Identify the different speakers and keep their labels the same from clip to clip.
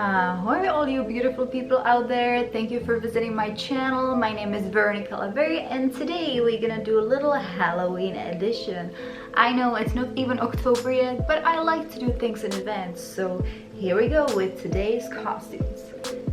Speaker 1: Hi all you beautiful people out there, thank you for visiting my channel. My name is Veronica Laveri and today we're gonna do a little Halloween edition. I know it's not even October yet, but I like to do things in advance, so here we go with today's costumes.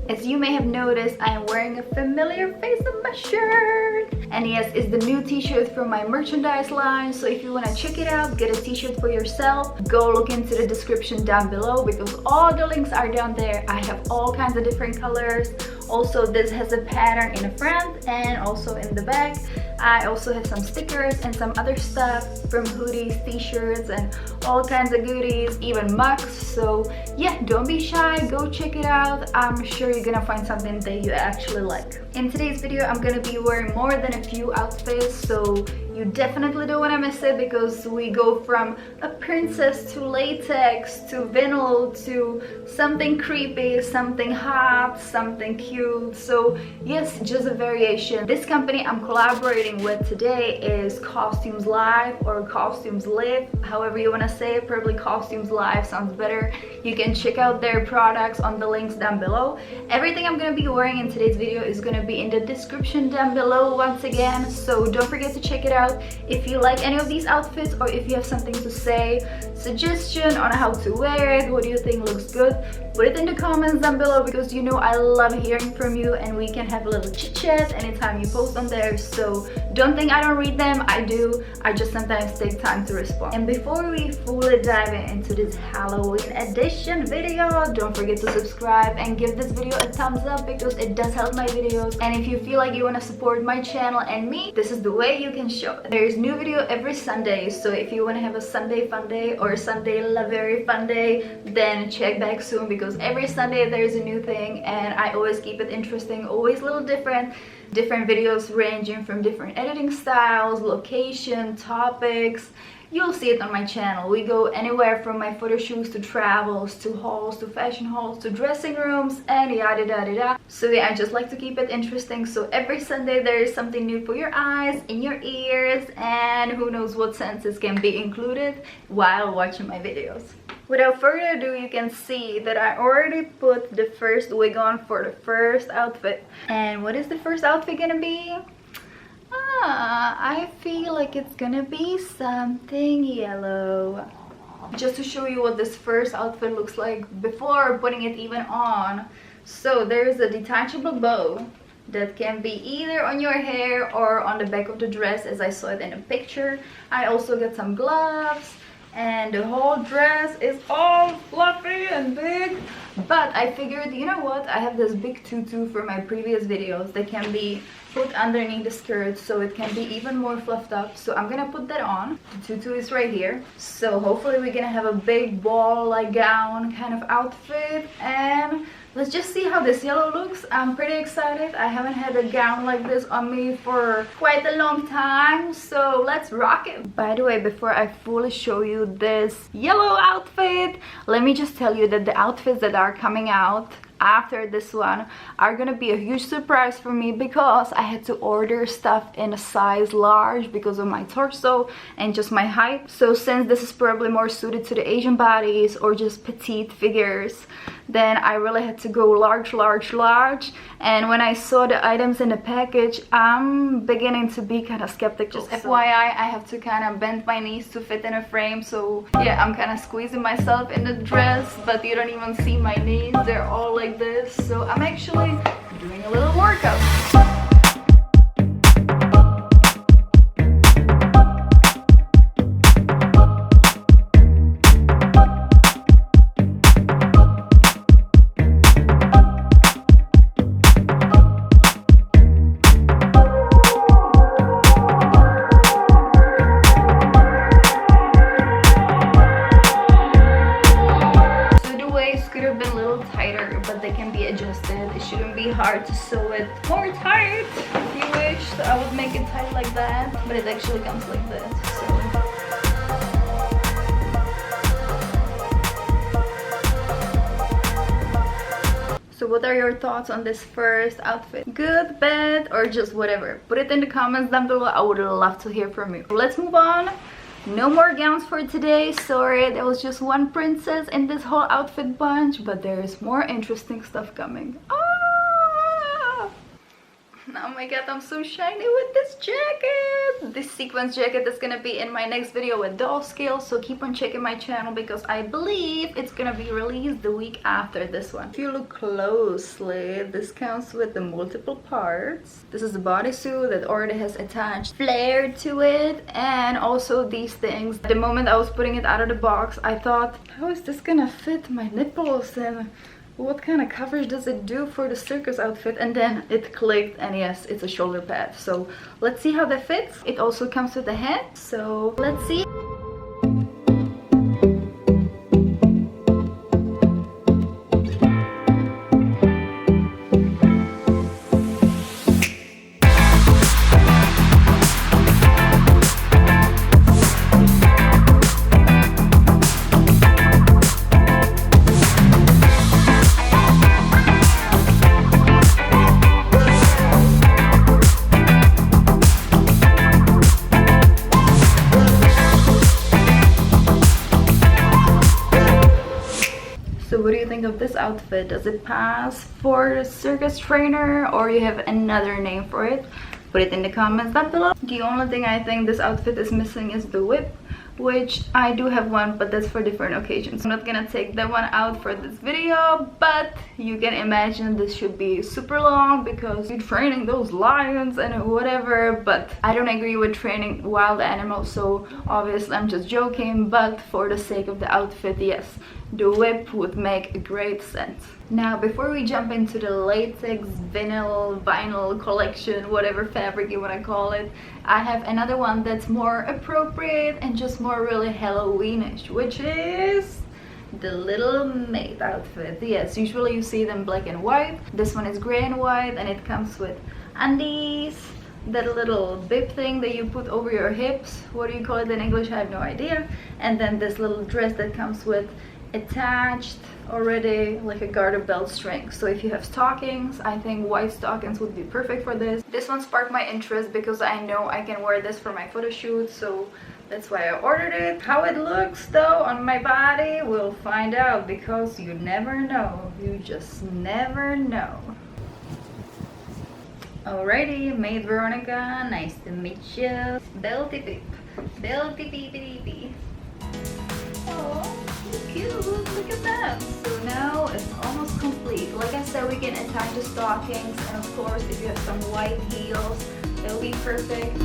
Speaker 1: As you may have noticed, I am wearing a familiar face on my shirt. And yes, it's the new t-shirt from my merchandise line. So if you want to check it out, get a t-shirt for yourself, go look into the description down below because all the links are down there. I have all kinds of different colors. Also, this has a pattern in the front and also in the back. I also have some stickers and some other stuff from hoodies, t-shirts, and all kinds of goodies, even mugs. So yeah, don't be shy, go check it out. I'm sure you're gonna find something that you actually like. In today's video, I'm gonna be wearing more than a few outfits, so you definitely don't want to miss it because we go from a princess to latex to vinyl to something creepy, something hot, something cute. So yes, just a variation. This company I'm collaborating with today is Costumes Live or Costumes Live, however you want to say it. Probably Costumes Live sounds better. You can check out their products on the links down below. Everything I'm going to be wearing in today's video is going to be in the description down below once again, so don't forget to check it out. If you like any of these outfits or if you have something to say, suggestion on how to wear it, what do you think looks good, put it in the comments down below because you know I love hearing from you and we can have a little chit chat anytime you post on there. So don't think I don't read them, I do. I just sometimes take time to respond. And before we fully dive into this Halloween edition video, don't forget to subscribe and give this video a thumbs up because it does help my videos. And if you feel like you want to support my channel and me, this is the way you can show it. There's new video every Sunday, so if you want to have a Sunday fun day or Sunday very fun day, then check back soon because every Sunday there's a new thing and I always keep it interesting, always a little different videos ranging from different editing styles, location, topics. You'll see it on my channel. We go anywhere from my photo shoots to travels to hauls to fashion hauls to dressing rooms and yada yada yada. So yeah, I just like to keep it interesting. So every Sunday there is something new for your eyes, in your ears, and who knows what senses can be included while watching my videos. Without further ado, you can see that I already put the first wig on for the first outfit. And what is the first outfit gonna be? I feel like it's gonna be something yellow. Just to show you what this first outfit looks like before putting it even on. So there's a detachable bow that can be either on your hair or on the back of the dress as I saw it in the picture. I also got some gloves and the whole dress is all fluffy and big. But I figured, you know what, I have this big tutu from my previous videos that can be put underneath the skirt so it can be even more fluffed up. So I'm gonna put that on. The tutu is right here, so hopefully we're gonna have a big ball like gown kind of outfit, and let's just see how this yellow looks. I'm pretty excited. I haven't had a gown like this on me for quite a long time, so let's rock it. By the way, before I fully show you this yellow outfit, let me just tell you that the outfits that are coming out after this one are gonna be a huge surprise for me because I had to order stuff in a size large because of my torso and just my height. So since this is probably more suited to the Asian bodies or just petite figures, then I really had to go large. And when I saw the items in the package, I'm beginning to be kind of skeptical. Just FYI, I have to kind of bend my knees to fit in a frame, so yeah, I'm kind of squeezing myself in the dress, but you don't even see my knees, they're all like this. So I'm actually doing a little workout. It shouldn't be hard to sew it more tight if you wish. So I would make it tight like that, but it actually comes like this. So what are your thoughts on this first outfit? Good, bad, or just whatever? Put it in the comments down below. I would love to hear from you. Let's move on No more gowns for today. Sorry, there was just one princess in this whole outfit bunch, but there's more interesting stuff coming. Oh my god, I'm so shiny with this jacket. This sequence jacket is gonna be in my next video with doll scale, so keep on checking my channel because I believe it's gonna be released the week after this one. If you look closely, this comes with the multiple parts. This is a bodysuit that already has attached flare to it, and also these things. The moment I was putting it out of the box, I thought, how is this gonna fit my nipples and what kind of coverage does it do for the circus outfit? And then it clicked, and yes, it's a shoulder pad. So let's see how that fits. It also comes with a hat, so let's see. So what do you think of this outfit? Does it pass for a circus trainer, or you have another name for it? Put it in the comments down below. The only thing I think this outfit is missing is the whip, which I do have one, but that's for different occasions. I'm not gonna take that one out for this video, but you can imagine this should be super long because you're training those lions and whatever, but I don't agree with training wild animals, so obviously I'm just joking, but for the sake of the outfit, yes, the whip would make a great sense. Now, before we jump into the latex, vinyl collection, whatever fabric you want to call it, I have another one that's more appropriate and just more really Halloweenish, which is the little maid outfit. Yes, usually you see them black and white. This one is gray and white, and it comes with undies, that little bib thing that you put over your hips. What do you call it in English? I have no idea. And then this little dress that comes with attached already like a garter belt string. So if you have stockings, I think white stockings would be perfect for this. This one sparked my interest because I know I can wear this for my photo shoot, so that's why I ordered it. How it looks though on my body, we'll find out, because you never know. You just never know. Alrighty, Maid Veronica, nice to meet you. Belty peep, belty peepity pee. Oh, cute, look at that. So now it's almost complete. Like I said, we can attach the stockings, and of course if you have some white heels, they'll be perfect.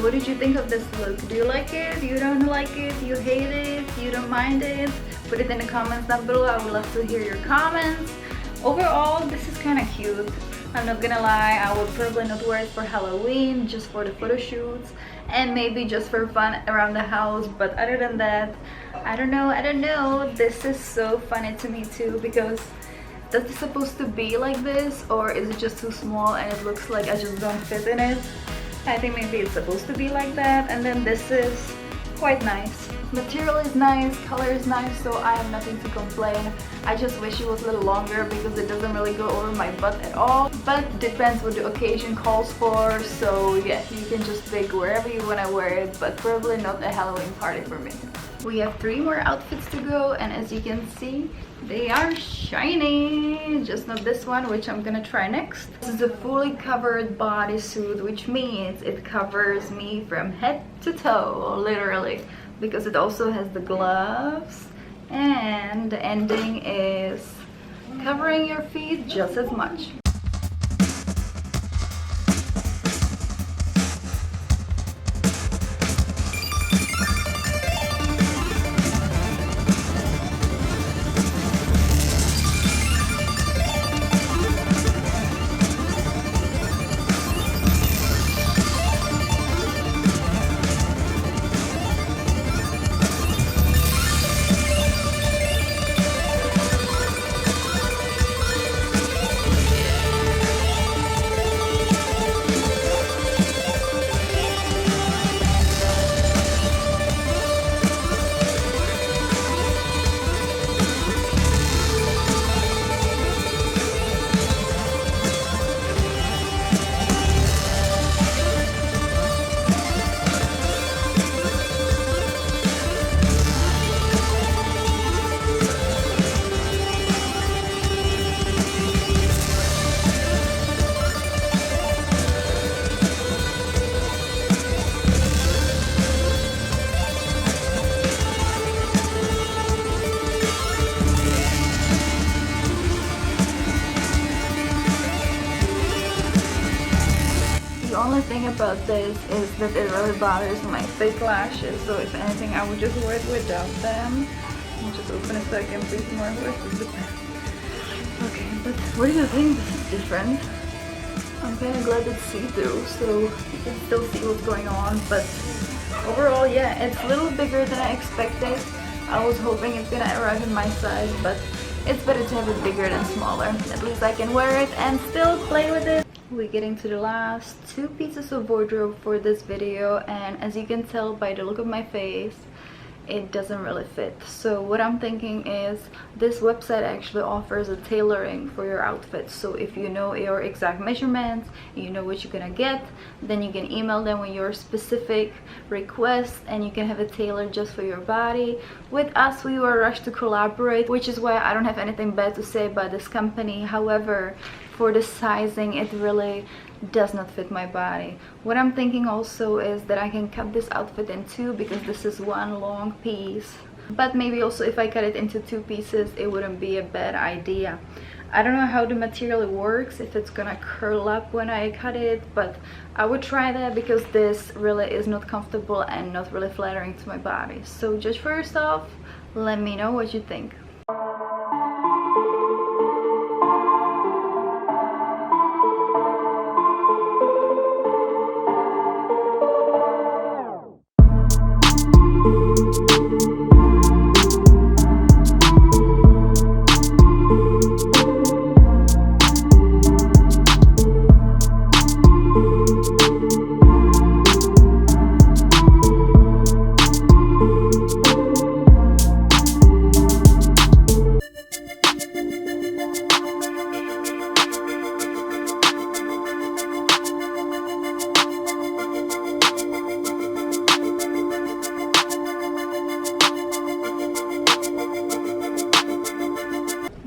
Speaker 1: What did you think of this look? Do you like it? You don't like it? You hate it? You don't mind it? Put it in the comments down below. I would love to hear your comments. Overall, this is kind of cute. I'm not gonna lie, I would probably not wear it for Halloween, just for the photo shoots, and maybe just for fun around the house. But other than that, I don't know. This is so funny to me too, because is it supposed to be like this, or is it just too small and it looks like I just don't fit in it? I think maybe it's supposed to be like that. And then this is quite nice. Material is nice, color is nice, so I have nothing to complain. I just wish it was a little longer because it doesn't really go over my butt at all. But depends what the occasion calls for, so yeah, you can just pick wherever you want to wear it, but probably not a Halloween party for me. We have 3 more outfits to go, and as you can see, they are shiny. Just not this one, which I'm gonna try next. This is a fully covered bodysuit, which means it covers me from head to toe, literally, because it also has the gloves, and the ending is covering your feet just as much. only thing about this is that it really bothers my fake lashes, so if anything I would just wear it without them. I'll just open it so I can breathe more. Where's the pen? Okay, but what do you think? This is different. I'm kind of glad it's see-through, so you can still see what's going on, but overall, yeah, it's a little bigger than I expected. I was hoping it's gonna arrive in my size, but it's better to have it bigger than smaller. At least I can wear it and still play with it. We're getting to the last 2 pieces of wardrobe for this video, and as you can tell by the look of my face, it doesn't really fit. So what I'm thinking is this website actually offers a tailoring for your outfit. So if you know your exact measurements, you know what you're gonna get, then you can email them with your specific request and you can have it tailored just for your body. With us, we were rushed to collaborate, which is why I don't have anything bad to say about this company. However, for the sizing, it really does not fit my body. What I'm thinking also is that I can cut this outfit in 2 because this is 1 long piece, but maybe also if I cut it into 2 pieces it wouldn't be a bad idea. I don't know how the material works, if it's gonna curl up when I cut it, but I would try that because this really is not comfortable and not really flattering to my body. So judge for yourself, let me know what you think.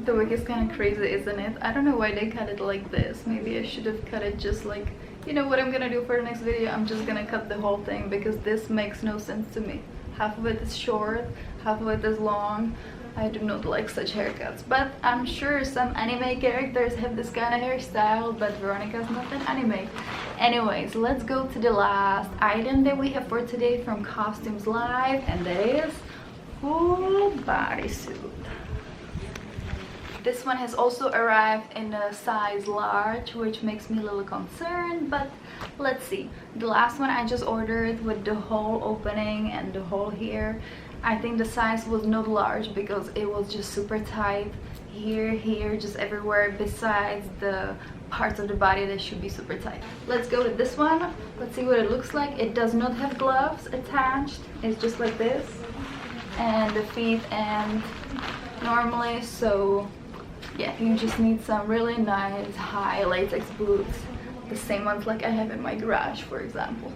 Speaker 1: The wig is kind of crazy, isn't it? I don't know why they cut it like this. Maybe I should have cut it just like, you know what I'm gonna do for the next video? I'm just gonna cut the whole thing because this makes no sense to me. Half of it is short, half of it is long. I do not like such haircuts, but I'm sure some anime characters have this kind of hairstyle, but Veronica's not an anime. Anyways, let's go to the last item that we have for today from Costumes Live, and that is full bodysuit. This one has also arrived in a size large, which makes me a little concerned, but let's see. The last one I just ordered with the hole opening and the hole here, I think the size was not large because it was just super tight here, just everywhere besides the parts of the body that should be super tight. Let's go with this one. Let's see what it looks like. It does not have gloves attached. It's just like this, and the feet end normally, so yeah, you just need some really nice high latex boots, the same ones like I have in my garage, for example.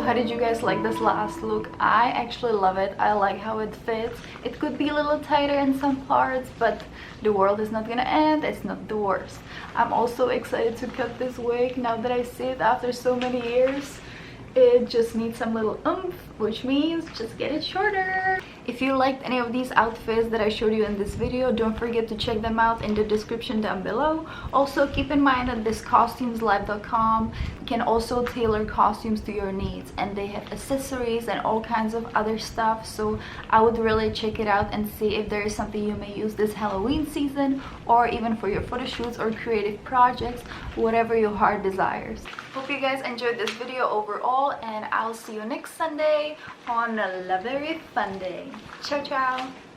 Speaker 1: How did you guys like this last look? I actually love it. I like how it fits. It could be a little tighter in some parts, but the world is not gonna end. It's not the worst. I'm also excited to cut this wig now that I see it after so many years. It just needs some little oomph, which means just get it shorter. If you liked any of these outfits that I showed you in this video, don't forget to check them out in the description down below. Also keep in mind that this costumeslive.com can also tailor costumes to your needs, and they have accessories and all kinds of other stuff, so I would really check it out and see if there is something you may use this Halloween season, or even for your photo shoots or creative projects, whatever your heart desires. Hope you guys enjoyed this video overall, and I'll see you next Sunday on a very fun day. Ciao ciao.